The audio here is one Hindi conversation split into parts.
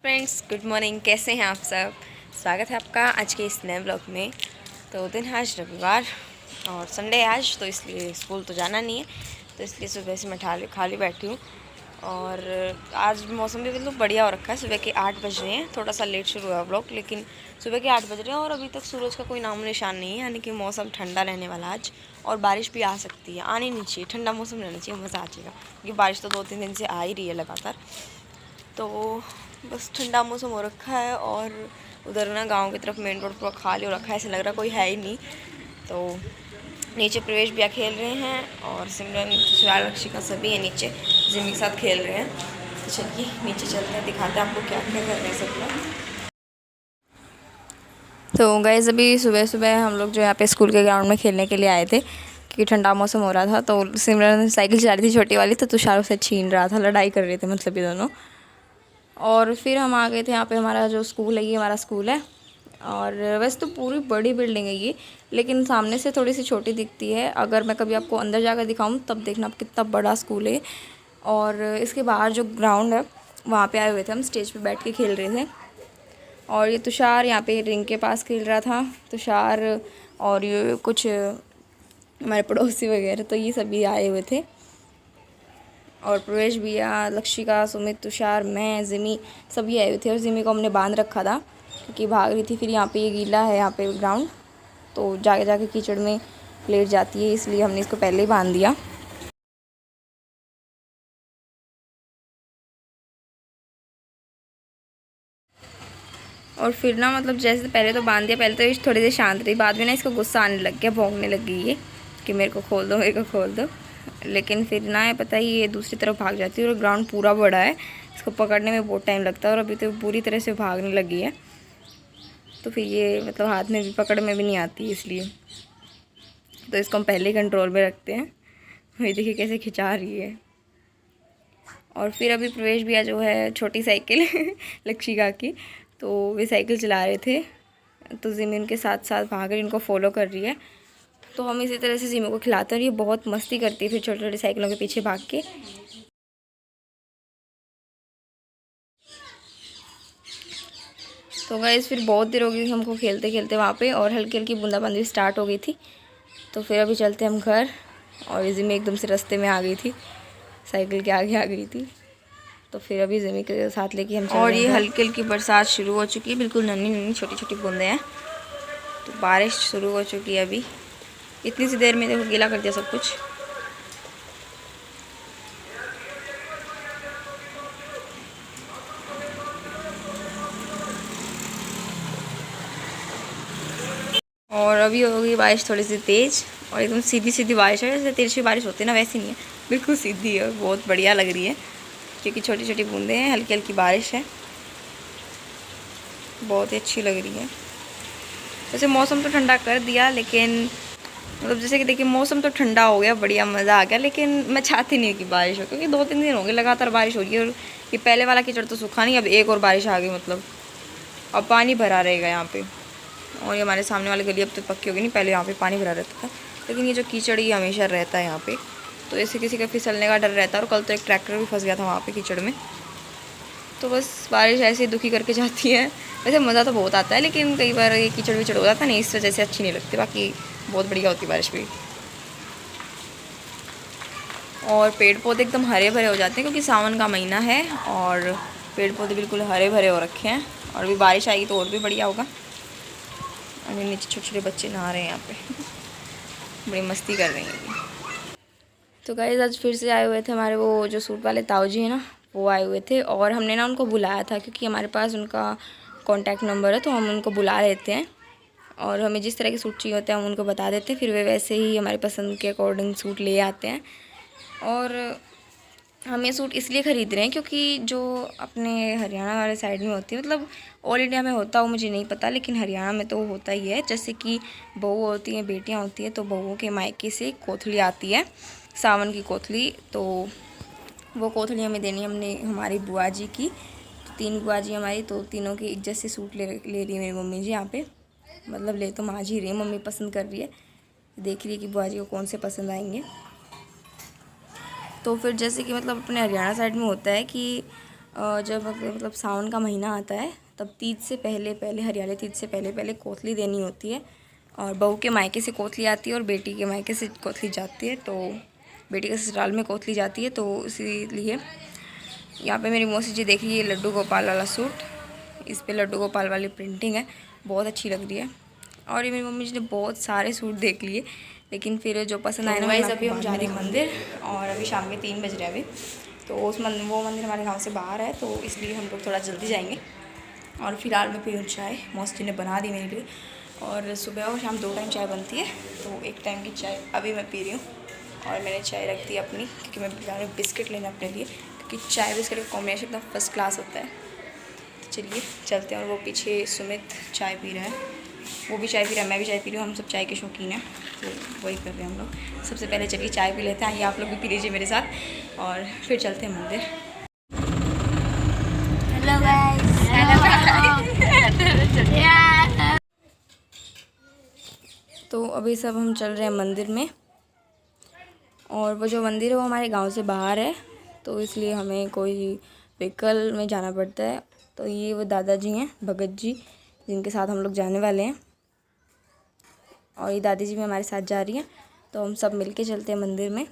Friends, good morning. कैसे हैं आप सब? स्वागत है आपका आज के इस नए ब्लॉग में। तो दिन है आज रविवार और संडे है आज, तो इसलिए स्कूल तो जाना नहीं है, तो इसलिए सुबह से मैं खाली बैठी हूँ। और आज मौसम भी बिल्कुल बढ़िया हो रखा है। सुबह के 8 बज रहे हैं, थोड़ा सा लेट शुरू हुआ ब्लॉग, लेकिन सुबह के 8 बज रहे हैं और अभी तक सूरज का कोई नामो निशान नहीं है। यानी कि मौसम ठंडा रहने वाला आज, और बारिश भी आ सकती है। आनी नहीं चाहिए, ठंडा मौसम रहना चाहिए, मज़ा आ जाएगा, क्योंकि बारिश तो 2-3 दिन से आ ही रही है लगातार। तो बस ठंडा मौसम हो रखा है। और उधर ना गांव की तरफ मेन रोड पूरा खाली हो रखा है, ऐसा लग रहा कोई है ही नहीं। तो नीचे प्रवेश भैया खेल रहे हैं और सिमरन सुशाल रक्षिका सभी है नीचे जिमी के साथ खेल रहे हैं। तो चलिए नीचे चलते हैं, दिखाते हैं आपको क्या क्या कर रहे हैं सब लोग। तो गाइस अभी सुबह सुबह हम लोग जो यहाँ पे स्कूल के ग्राउंड में खेलने के लिए आए थे, क्योंकि ठंडा मौसम हो रहा था। तो सिमरन साइकिल चला रही थी छोटी वाली, तो तुषार उसे छीन रहा था, लड़ाई कर रहे थे मतलब ये दोनों। और फिर हम आ गए थे यहाँ पे। हमारा जो स्कूल है ये हमारा स्कूल है, और वैसे तो पूरी बड़ी बिल्डिंग है ये, लेकिन सामने से थोड़ी सी छोटी दिखती है। अगर मैं कभी आपको अंदर जाकर दिखाऊं तब देखना आप कितना बड़ा स्कूल है। और इसके बाहर जो ग्राउंड है वहाँ पे आए हुए थे हम, स्टेज पे बैठ के खेल रहे थे। और ये तुषार यहाँ पे रिंग के पास खेल रहा था, तुषार और ये कुछ हमारे पड़ोसी वगैरह, तो ये सभी आए हुए थे। और प्रवेश भैया, लक्षिका, सुमित, तुषार, मैं, जिमी सभी आए हुए थे। और जिमी को हमने बांध रखा था क्योंकि भाग रही थी। फिर यहाँ पे ये गीला है यहाँ पे ग्राउंड, तो जाके जाके कीचड़ में लेट जाती है, इसलिए हमने इसको पहले ही बांध दिया। और फिर ना मतलब जैसे पहले तो बांध दिया, पहले तो ये थोड़ी देर शांत रही, बाद में ना इसको गुस्सा आने लग गया, भौंकने लग गई ये कि मेरे को खोल दो, मेरे को खोल दो। लेकिन फिर ना ये पता ही ये दूसरी तरफ भाग जाती है, और ग्राउंड पूरा बड़ा है, इसको पकड़ने में बहुत टाइम लगता है। और अभी तो पूरी तरह से भागने लगी है, तो फिर ये मतलब हाथ में भी पकड़ में भी नहीं आती, इसलिए तो इसको हम पहले ही कंट्रोल में रखते हैं। ये देखिए कैसे खिंचा रही है। और फिर अभी प्रवेश भैया जो है छोटी साइकिल लक्षिका की, तो वे साइकिल चला रहे थे, तो जिमी उनके साथ साथ भाग रही, इनको फॉलो कर रही है। तो हम इसी तरह से जिमी को खिलाते हैं और ये बहुत मस्ती करती है फिर छोटी छोटी साइकिलों के पीछे भाग के। तो गाइस फिर बहुत देर हो गई हमको खेलते खेलते वहाँ पे, और हल्की हल्की बूंदाबांदी स्टार्ट हो गई थी। तो फिर अभी चलते हम घर, और जिमी एकदम से रास्ते में आ गई थी, साइकिल के आगे आ गई थी। तो फिर अभी जिमी के साथ लेके हम चल रहे हैं। और ये हल्की हल्की बरसात शुरू हो चुकी है, बिल्कुल नन्ही नन्ही छोटी छोटी बूंदे हैं। तो बारिश शुरू हो चुकी है अभी, इतनी सी देर में देखो गीला कर दिया सब कुछ। और अभी हो गई बारिश थोड़ी सी तेज़, और एकदम सीधी सीधी बारिश है, जैसे तिरछी बारिश होती है ना वैसी नहीं है, बिल्कुल सीधी है, बहुत बढ़िया लग रही है, क्योंकि छोटी छोटी बूंदें हैं, हल्की हल्की बारिश है, बहुत ही अच्छी लग रही है। वैसे मौसम तो ठंडा कर दिया, लेकिन मतलब जैसे कि देखिए मौसम तो ठंडा हो गया, बढ़िया मज़ा आ गया, लेकिन मैं चाहती नहीं कि बारिश हो, क्योंकि 2-3 दिन हो गए लगातार बारिश हो रही है, और ये पहले वाला कीचड़ तो सूखा नहीं, अब एक और बारिश आ गई, मतलब अब पानी भरा रहेगा यहाँ पे। और ये हमारे सामने वाली गली अब तो पक्की होगी, नहीं पहले यहाँ पे पानी भरा रहता था, लेकिन ये जो कीचड़ ये हमेशा रहता है यहाँ पे, तो ऐसे किसी का फिसलने का डर रहता है। और कल तो एक ट्रैक्टर भी फंस गया था वहाँ पे कीचड़ में। तो बस बारिश ऐसे ही दुखी करके जाती है। वैसे मज़ा तो बहुत आता है, लेकिन कई बार ये कीचड़ विचड़ हो जाता है ना, इस वजह से अच्छी नहीं लगती, बाकी बहुत बढ़िया होती बारिश भी। और पेड़ पौधे एकदम हरे भरे हो जाते हैं, क्योंकि सावन का महीना है और पेड़ पौधे बिल्कुल हरे भरे हो रखे हैं। और अभी बारिश आएगी तो और भी बढ़िया होगा। अभी नीचे छोटे छोटे बच्चे नहा रहे हैं यहाँ पे बड़ी मस्ती कर रही हैं। तो गाइस आज फिर से आए हुए थे हमारे वो जो सूट वाले ताऊ जी हैं ना, वो आए हुए थे, और हमने ना उनको बुलाया था, क्योंकि हमारे पास उनका कॉन्टैक्ट नंबर है, तो हम उनको बुला लेते हैं, और हमें जिस तरह के सूट चाहिए होते हैं हम उनको बता देते हैं, फिर वे वैसे ही हमारी पसंद के अकॉर्डिंग सूट ले आते हैं। और हम ये सूट इसलिए ख़रीद रहे हैं क्योंकि जो अपने हरियाणा वाले साइड में होती है, मतलब ऑल इंडिया में होता हो मुझे नहीं पता, लेकिन हरियाणा में तो होता ही है। जैसे कि बहू होती हैं, बेटियां होती हैं, तो बहुओं के मायके से कोथली आती है, सावन की कोथली, तो वो कोथली हमें देनी, हमने हमारी बुआ जी की, तो 3 बुआ जी हमारी, तो तीनों की इज्जत से सूट ले रही है मेरी मम्मी जी यहाँ पे, मतलब ले तो माँ जी रही है, मम्मी पसंद कर रही है, देख रही है कि बुआ जी को कौन से पसंद आएंगे। तो फिर जैसे कि मतलब अपने हरियाणा साइड में होता है कि जब मतलब सावन का महीना आता है तब तीज से पहले पहले, हरियाली तीज से पहले पहले कोतली देनी होती है। और बहू के मायके से कोतली आती है और बेटी के मायके से कोतली जाती है। तो बेटी के ससुराल में कोतली जाती है, तो इसीलिए यहाँ पे मेरी मौसी जी देख रही है लड्डू गोपाल वाला सूट। इस पे लड्डू गोपाल वाली प्रिंटिंग है, बहुत अच्छी लग रही है। और ये मेरी मम्मी जी ने बहुत सारे सूट देख लिए, लेकिन फिर जो पसंद आए ना। वाइज अभी हम जा रहे हैं मंदिर और अभी शाम के 3 बज रहे हैं अभी। तो वो मंदिर हमारे गांव से बाहर है, तो इसलिए हम लोग थोड़ा जल्दी जाएंगे। और फिलहाल मैं पी हूँ चाय, मौसी जी ने बना दी मेरे लिए। और सुबह और शाम 2 टाइम चाय बनती है, तो 1 टाइम की चाय अभी मैं पी रही हूँ। और मैंने चाय रख दी अपनी, क्योंकि मैं जा रही हूँ बिस्किट लेना अपने लिए, क्योंकि चाय बिस्किट का कॉम्बिनेशन एकदम फर्स्ट क्लास होता है। तो चलिए चलते हैं। और वो पीछे सुमित चाय पी रहा है, वो भी चाय पी रहा है, मैं भी चाय पी रही हूँ। हम सब चाय के शौकीन हैं, तो वही कर रहे हैं हम लोग। सबसे पहले चलिए चाय पी लेते हैं, आइए आप लोग भी पी लीजिए मेरे साथ, और फिर चलते हैं मंदिर। Hello guys. तो अभी सब हम चल रहे हैं मंदिर में, और वो जो मंदिर है वो हमारे गांव से बाहर है, तो इसलिए हमें कोई व्हीकल में जाना पड़ता है। तो ये वो दादाजी हैं, भगत जी, जिनके साथ हम लोग जाने वाले हैं। और ये दादी जी भी हमारे साथ जा रही हैं, तो हम सब मिलके चलते हैं मंदिर में।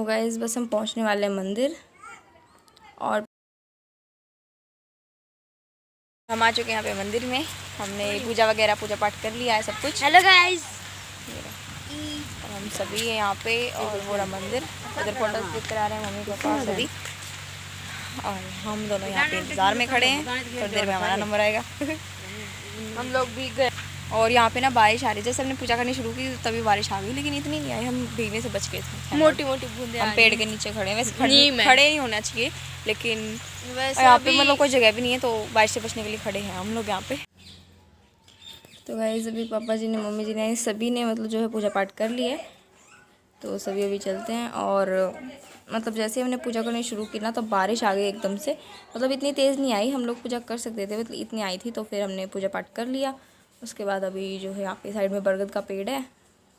गाइस बस हम पहुंचने वाले हैं मंदिर, और हम आ चुके हैं यहाँ पे मंदिर में। हमने पूजा वगैरह, पूजा पाठ कर लिया है सब कुछ। Hello guys. और हम सभी हैं यहाँ पे, और पूरा मंदिर उधर फोटो क्लिक करा रहे हैं मम्मी पापा सभी, और हम दोनों यहाँ पे इंतज़ार में खड़े हैं। थोड़ी देर में हमारा नंबर आएगा। हम लोग भी गए, और यहाँ पे ना बारिश आ रही है। जैसे हमने पूजा करनी शुरू की तभी बारिश आ गई, लेकिन इतनी नहीं आई, हम भीगने से बच गए थे। मोटी मोटी बूंदे। हम पेड़ के नीचे खड़े हैं, वैसे खड़े नहीं होना चाहिए, लेकिन यहाँ पे मतलब कोई जगह भी नहीं है, तो बारिश से बचने के लिए खड़े हैं हम लोग यहाँ पे। तो गाइस अभी पापा जी ने, मम्मी जी ने, सभी ने मतलब जो है पूजा पाठ कर ली है, तो सभी अभी चलते हैं। और मतलब जैसे हमने पूजा करनी शुरू की ना, तो बारिश आ गई एकदम से। मतलब इतनी तेज़ नहीं आई, हम लोग पूजा कर सकते थे, मतलब इतनी आई थी, तो फिर हमने पूजा पाठ कर लिया। उसके बाद अभी जो है यहाँ पे साइड में बरगद का पेड़ है,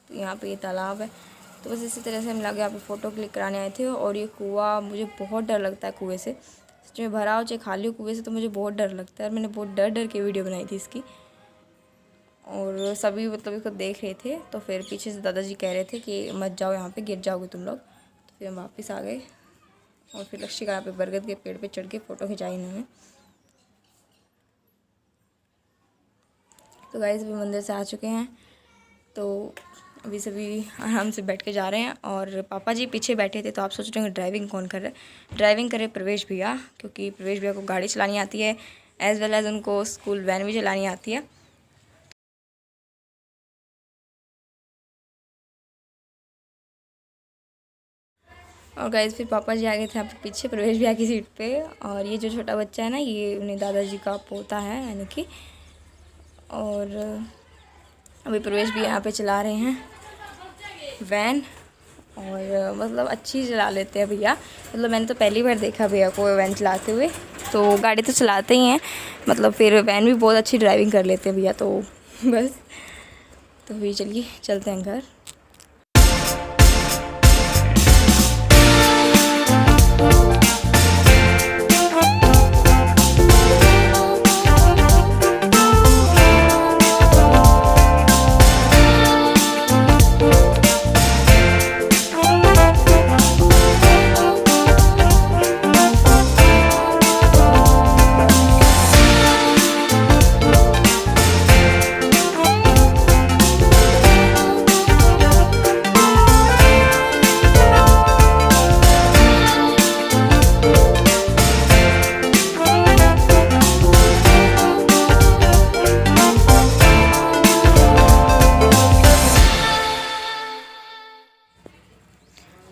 तो यहाँ पे ये तालाब है। तो बस इसी तरह से हम लगे यहाँ पे फ़ोटो क्लिक कराने आए थे। और ये कुआं, मुझे बहुत डर लगता है कुएँ से, सच में, भरा हो चाहे खाली हो कुएँ से, तो मुझे बहुत डर लगता है। मैंने बहुत डर के वीडियो बनाई थी इसकी, और सभी मतलब इसको देख रहे थे। तो फिर पीछे से दादाजी कह रहे थे कि मत जाओ यहाँ पे, गिर जाओगे तुम लोग। तो फिर हम वापस आ गए, और फिर लक्ष्मी का यहाँ पे बरगद के पेड़ पे चढ़ के फ़ोटो खिंचाई इन्होंने। तो गाइस अभी मंदिर से आ चुके हैं, तो अभी सभी आराम से बैठ के जा रहे हैं। और पापा जी पीछे बैठे थे, तो आप सोच रहे होंगे ड्राइविंग कौन कर रहा है। ड्राइविंग करे प्रवेश भैया, क्योंकि प्रवेश भैया को गाड़ी चलानी आती है, एज़ वेल एज़ उनको स्कूल वैन भी चलानी आती है। और गाइस फिर पापा जी आ गए थे यहाँ पे पीछे प्रवेश भैया की सीट पे। और ये जो छोटा बच्चा है ना, ये उन्हें दादाजी का पोता है, यानी कि। और अभी प्रवेश भी यहाँ पे चला रहे हैं वैन, और मतलब अच्छी चला लेते हैं भैया। मतलब मैंने तो पहली बार देखा भैया को वैन चलाते हुए। तो गाड़ी तो चलाते ही हैं, मतलब फिर वैन भी बहुत अच्छी ड्राइविंग कर लेते हैं भैया। तो बस, तो भी चलिए चलते हैं घर।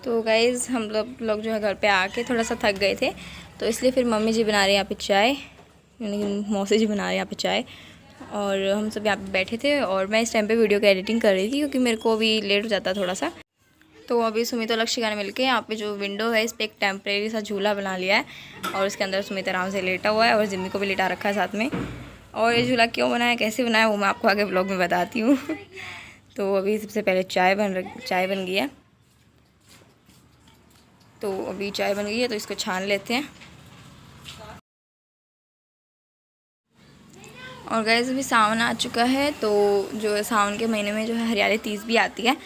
तो गाइज़ हम लोग जो है घर पे आके थोड़ा सा थक गए थे, तो इसलिए फिर मम्मी जी बना रहे हैं यहाँ पे चाय, यानी कि मौसी जी बना रहे हैं यहाँ पे चाय, और हम सब यहाँ पे बैठे थे। और मैं इस टाइम पे वीडियो की एडिटिंग कर रही थी क्योंकि मेरे को अभी लेट हो जाता थोड़ा सा। तो अभी सुमित और लक्ष्य ने मिलके यहाँ पे जो विंडो है इस पर एक टेम्परेरी सा झूला बना लिया है, और उसके अंदर सुमित आराम से लेटा हुआ है और जिम्मी को भी लेटा रखा है साथ में। और ये झूला क्यों बनाया, कैसे बनाया, वो मैं आपको आगे ब्लॉग में बताती हूँ। तो अभी सबसे पहले चाय बन गई है। तो अभी चाय बन गई है तो इसको छान लेते हैं। और गाइस अभी सावन आ चुका है, तो जो है सावन के महीने में जो है हरियाली तीज भी आती है,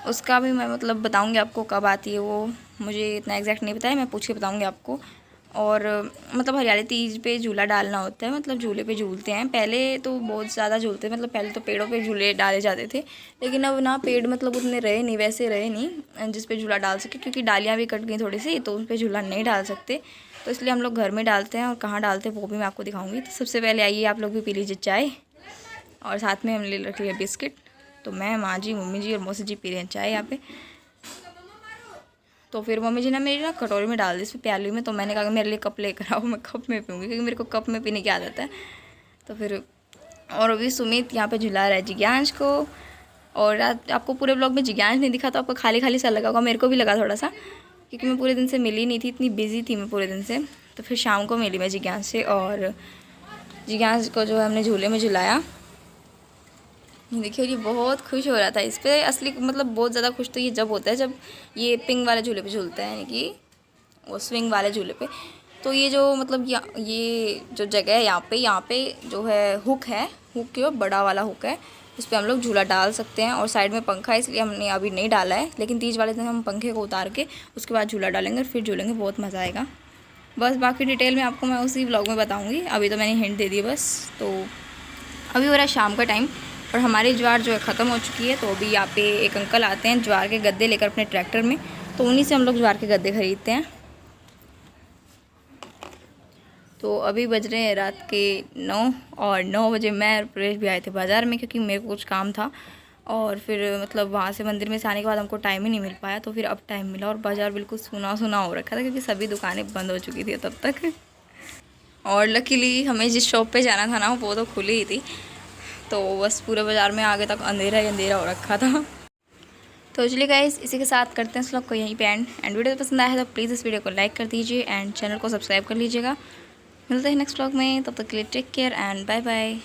उसका भी मैं मतलब बताऊंगी आपको कब आती है, वो मुझे इतना एग्जैक्ट नहीं पता है, मैं पूछ के बताऊंगी आपको। और मतलब हरियाली तीज पे झूला डालना होता है, मतलब झूले पे झूलते हैं। पहले तो बहुत ज़्यादा झूलते, मतलब पहले तो पेड़ों पे झूले डाले जाते थे, लेकिन अब ना पेड़ मतलब उतने रहे नहीं, वैसे रहे नहीं जिस पे झूला डाल सके, क्योंकि डालियाँ भी कट गई थोड़ी सी, तो उस पर झूला नहीं डाल सकते। तो इसलिए हम लोग घर में डालते हैं, और कहाँ डालते हैं वो भी मैं आपको दिखाऊंगी। तो सबसे पहले आइए आप लोग भी पी लीजिए चाय, और साथ में हम ले रख लिए बिस्किट। तो मैं, माँ जी, मम्मी जी और मौसी जी पी रहे हैं चाय यहाँ पे। तो फिर मम्मी जी ने मेरी ना कटोरी में डाल दी, इसमें प्याली में। तो मैंने कहा मेरे लिए कप लेकर आओ, मैं कप में पीऊँगी, क्योंकि मेरे को कप में पीने की आदत है। तो फिर और अभी सुमित यहाँ पे झुला रहा है जिज्ञांश को। और आपको पूरे ब्लॉग में जिज्ञांश नहीं दिखा तो आपको खाली खाली सा लगा होगा, मेरे को भी लगा थोड़ा सा, क्योंकि मैं पूरे दिन से मिली नहीं थी, इतनी बिजी थी मैं पूरे दिन से। तो फिर शाम को मिली मैं जिज्ञांश से, और जिज्ञांश को जो है हमने झूले में झुलाया। देखिए ये बहुत खुश हो रहा था इस पर। असली मतलब बहुत ज़्यादा खुश तो ये जब होता है जब ये पिंग वाले झूले पे झूलता है, यानी कि वो स्विंग वाले झूले पे। तो ये जो मतलब ये जो जगह है यहाँ पे जो है हुक है, हुक जो बड़ा वाला हुक है, उस पर हम लोग झूला डाल सकते हैं। और साइड में पंखा है, इसलिए हमने अभी नहीं डाला है, लेकिन तीज वाले दिन हम पंखे को उतार के उसके बाद झूला डालेंगे और फिर झूलेंगे, बहुत मज़ा आएगा। बस बाकी डिटेल में आपको मैं उसी व्लॉग में बताऊँगी, अभी तो मैंने हिंट दे दी बस। तो अभी हो रहा है शाम का टाइम, और हमारी ज्वार जो है ख़त्म हो चुकी है। तो अभी यहाँ पे एक अंकल आते हैं ज्वार के गद्दे लेकर अपने ट्रैक्टर में, तो उन्हीं से हम लोग ज्वार के गद्दे ख़रीदते हैं। तो अभी बज रहे हैं रात के 9, और 9 बजे मैं और प्रेश भी आए थे बाज़ार में, क्योंकि मेरे को कुछ काम था। और फिर मतलब वहाँ से मंदिर में से आने के बाद हमको टाइम ही नहीं मिल पाया, तो फिर अब टाइम मिला। और बाज़ार बिल्कुल सूना सूना हो रखा था, क्योंकि सभी दुकानें बंद हो चुकी थी तब तक। और लकीली हमें जिस शॉप पे जाना था ना वो तो खुली ही थी, तो बस पूरे बाज़ार में आगे तक अंधेरा ही अंधेरा हो रखा था। तो चलिए गाइस, इसी के साथ करते हैं इस व्लॉग को यहीं पे एंड। वीडियो पसंद आया है तो प्लीज़ इस वीडियो को लाइक कर दीजिए एंड चैनल को सब्सक्राइब कर लीजिएगा। मिलते हैं नेक्स्ट व्लॉग में, तब तक के लिए take care and bye bye.